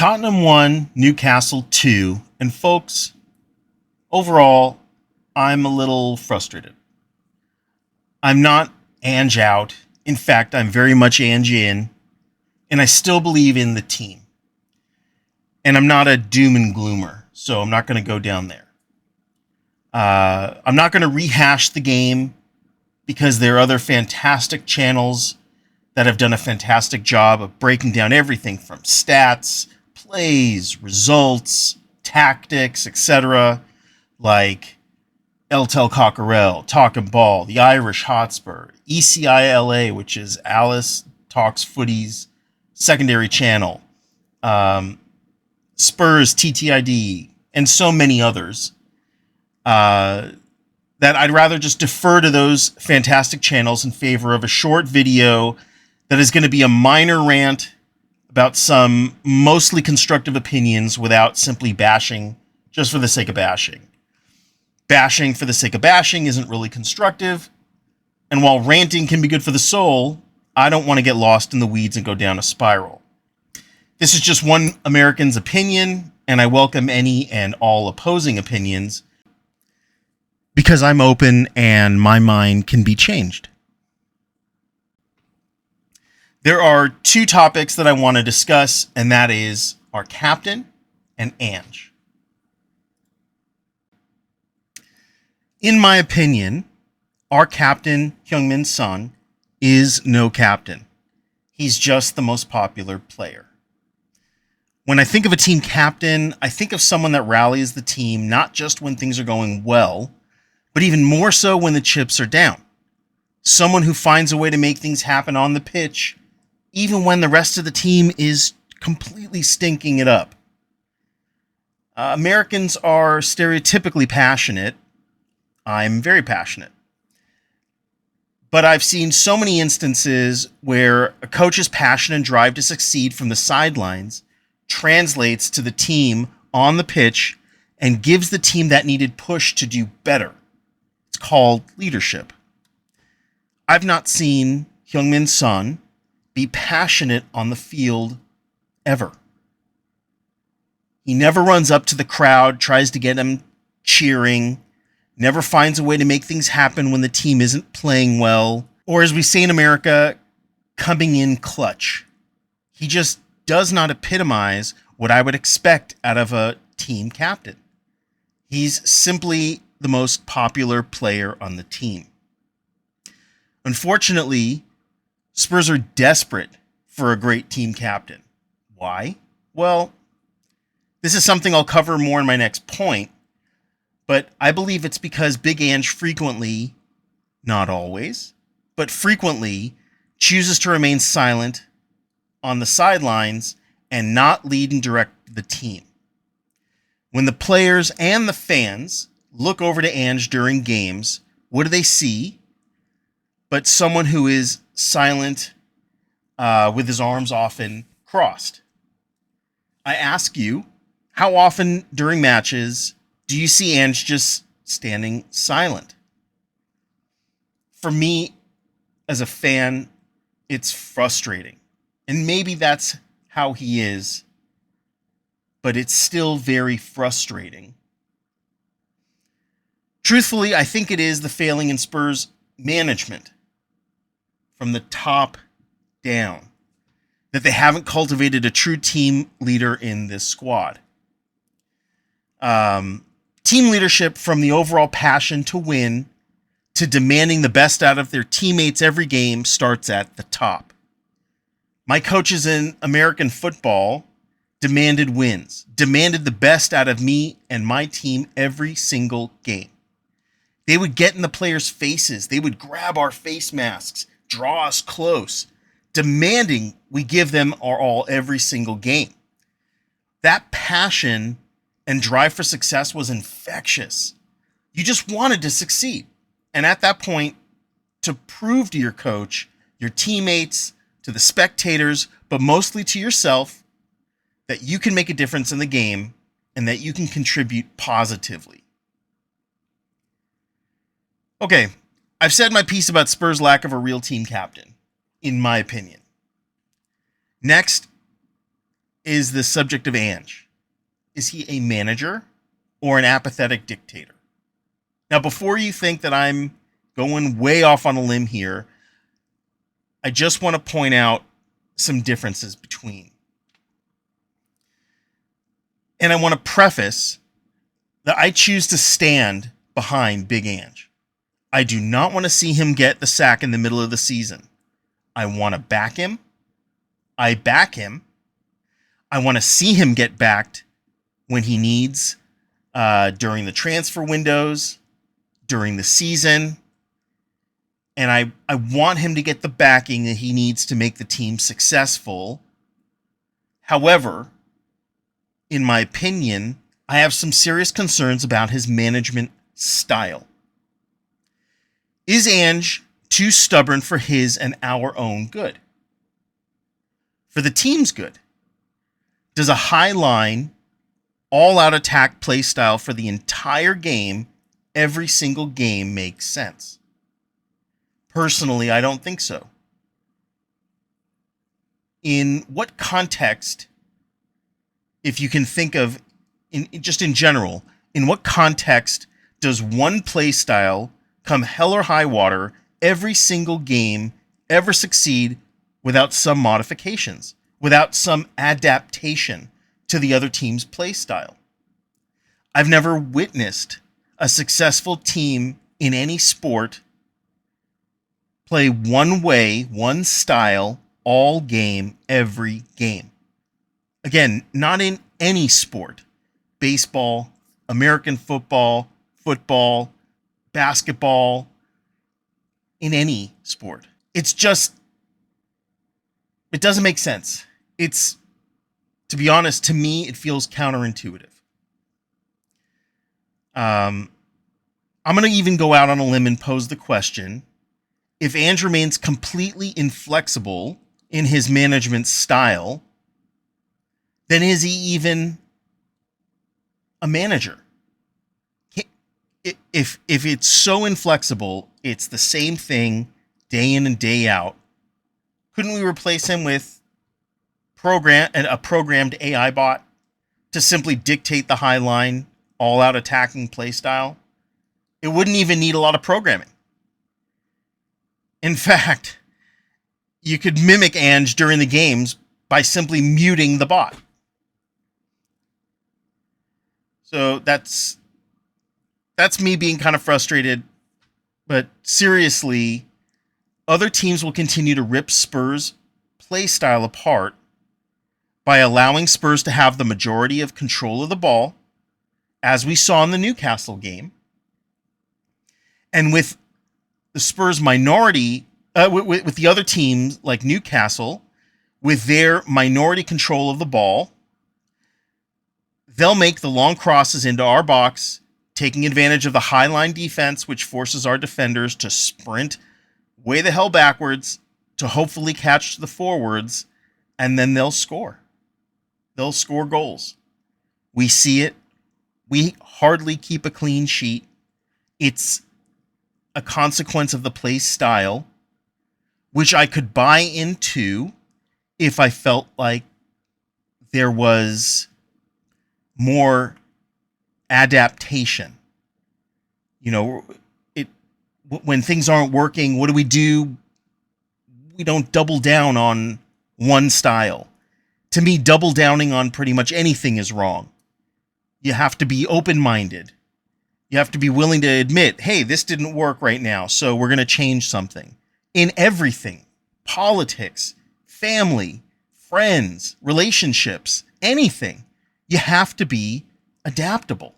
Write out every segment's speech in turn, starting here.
Tottenham 1, Newcastle 2, and folks, overall, I'm a little frustrated. I'm not Ange out. In fact, I'm very much Ange in, and I still believe in the team. And I'm not a doom and gloomer, so I'm not going to go down there. I'm not going to rehash the game because there are other fantastic channels that have done a fantastic job of breaking down everything from stats, plays, results, tactics, etc., like El Tel Cockerel, Talkin' Ball, the Irish Hotspur, ECILA, which is Alice Talks Footy's secondary channel, Spurs TTID, and so many others, that I'd rather just defer to those fantastic channels in favor of a short video that is going to be a minor rant about some mostly constructive opinions without simply bashing just for the sake of bashing. Bashing for the sake of bashing isn't really constructive, and while ranting can be good for the soul, I don't want to get lost in the weeds and go down a spiral. This is just one American's opinion, and I welcome any and all opposing opinions because I'm open and my mind can be changed. There are two topics that I want to discuss, and that is our captain and Ange. In my opinion, our captain, Heung-min Son, is no captain. He's just the most popular player. When I think of a team captain, I think of someone that rallies the team not just when things are going well, but even more so when the chips are down. Someone who finds a way to make things happen on the pitch, even when the rest of the team is completely stinking it up. Americans are stereotypically passionate. I'm very passionate. But I've seen so many instances where a coach's passion and drive to succeed from the sidelines translates to the team on the pitch and gives the team that needed push to do better. It's called leadership. I've not seen Heung-min Son be passionate on the field ever. He never runs up to the crowd, tries to get them cheering, never finds a way to make things happen when the team isn't playing well, or as we say in America, coming in clutch. He just does not epitomize what I would expect out of a team captain. He's simply the most popular player on the team. Unfortunately, Spurs are desperate for a great team captain. Why? Well, this is something I'll cover more in my next point, but I believe it's because Big Ange frequently, not always, but frequently chooses to remain silent on the sidelines and not lead and direct the team. When the players and the fans look over to Ange during games, what do they see but someone who is silent with his arms often crossed? I ask you, how often during matches do you see Ange just standing silent? For me, as a fan, it's frustrating. And maybe that's how he is, but it's still very frustrating. Truthfully, I think it is the failing in Spurs management from the top down that they haven't cultivated a true team leader in this squad. Team leadership, from the overall passion to win to demanding the best out of their teammates every game, starts at the top. My coaches in American football demanded wins, demanded the best out of me and my team every single game. They would get in the players' faces. They would grab our face masks, draw us close, demanding we give them our all every single game. That passion and drive for success was infectious. You just wanted to succeed. And at that point, to prove to your coach, your teammates, to the spectators, but mostly to yourself, that you can make a difference in the game and that you can contribute positively. Okay, I've said my piece about Spurs' lack of a real team captain, in my opinion. Next, is the subject of Ange. Is he a manager or an apathetic dictator? Now, before you think that I'm going way off on a limb here, I just want to point out some differences between. And I want to preface that I choose to stand behind Big Ange. I do not want to see him get the sack in the middle of the season. I want to back him. I back him. I want to see him get backed when he needs, during the transfer windows, during the season. And I want him to get the backing that he needs to make the team successful. However, in my opinion, I have some serious concerns about his management style. Is Ange too stubborn for his and our own good? For the team's good? Does a high line, all-out attack play style for the entire game, every single game, make sense? Personally, I don't think so. In what context, if you can think of, just in general, in what context does one play style come hell or high water every single game ever succeed without some modifications, without some adaptation to the other team's play style? I've never witnessed a successful team in any sport play one way, one style, all game, every game. Again, not in any sport. Baseball, American football, football, basketball, in any sport. It doesn't make sense. To be honest, to me, it feels counterintuitive. I'm going to even go out on a limb and pose the question: if Ange remains completely inflexible in his management style, then is he even a manager? If it's so inflexible, it's the same thing day in and day out, couldn't we replace him with a programmed AI bot to simply dictate the high line, all-out attacking play style? It wouldn't even need a lot of programming. In fact, you could mimic Ange during the games by simply muting the bot. So that's me being kind of frustrated. But seriously, other teams will continue to rip Spurs' play style apart by allowing Spurs to have the majority of control of the ball, as we saw in the Newcastle game. And with the Spurs minority, with the other teams like Newcastle, with their minority control of the ball, they'll make the long crosses into our box, taking advantage of the high line defense, which forces our defenders to sprint way the hell backwards to hopefully catch the forwards, and then they'll score. They'll score goals. We see it. We hardly keep a clean sheet. It's a consequence of the play style, which I could buy into if I felt like there was more adaptation. When things aren't working, what do? We don't double down on one style. To me, double downing on pretty much anything is wrong. You have to be open-minded. You have to be willing to admit, hey, this didn't work right now, so we're going to change something. In everything, politics, family, friends, relationships, anything, you have to be adaptable.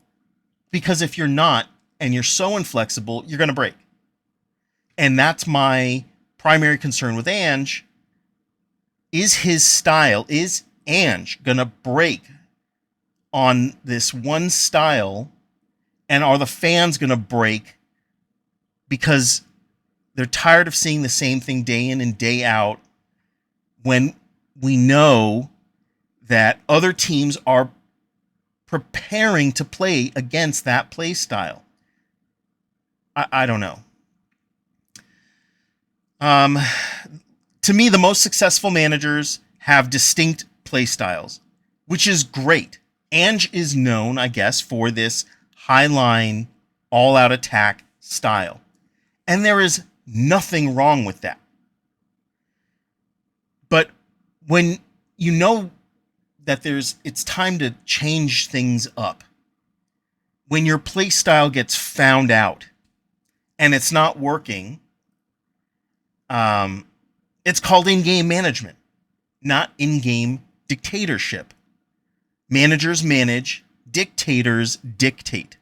Because if you're not, and you're so inflexible, you're going to break. And that's my primary concern with Ange. Is Ange going to break on this one style? And are the fans going to break because they're tired of seeing the same thing day in and day out, when we know that other teams are preparing to play against that play style? I don't know. To me, the most successful managers have distinct play styles. which is great. Ange is known, I guess, for this high line, all out attack style. And there is nothing wrong with that. But when you know that it's time to change things up, when your play style gets found out and it's not working, it's called in-game management, not in-game dictatorship. Managers manage, dictators dictate.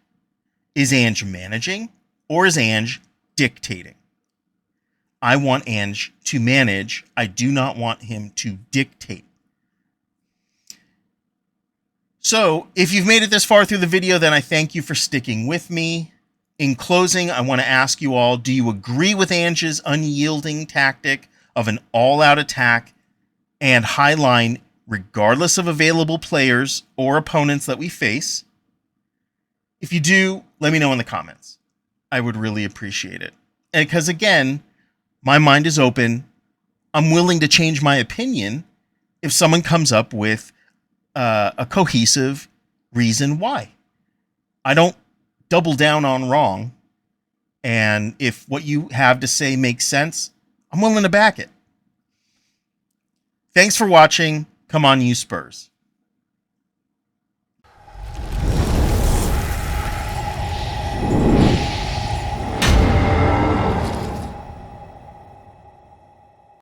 Is Ange managing or is Ange dictating? I want Ange to manage. I do not want him to dictate. So, if you've made it this far through the video, then I thank you for sticking with me. In closing, I want to ask you all, do you agree with Ange's unyielding tactic of an all-out attack and high line, regardless of available players or opponents that we face? If you do, let me know in the comments. I would really appreciate it. And because, again, my mind is open. I'm willing to change my opinion if someone comes up with a cohesive reason why. I don't double down on wrong. And if what you have to say makes sense, I'm willing to back it. Thanks for watching. Come on, you Spurs.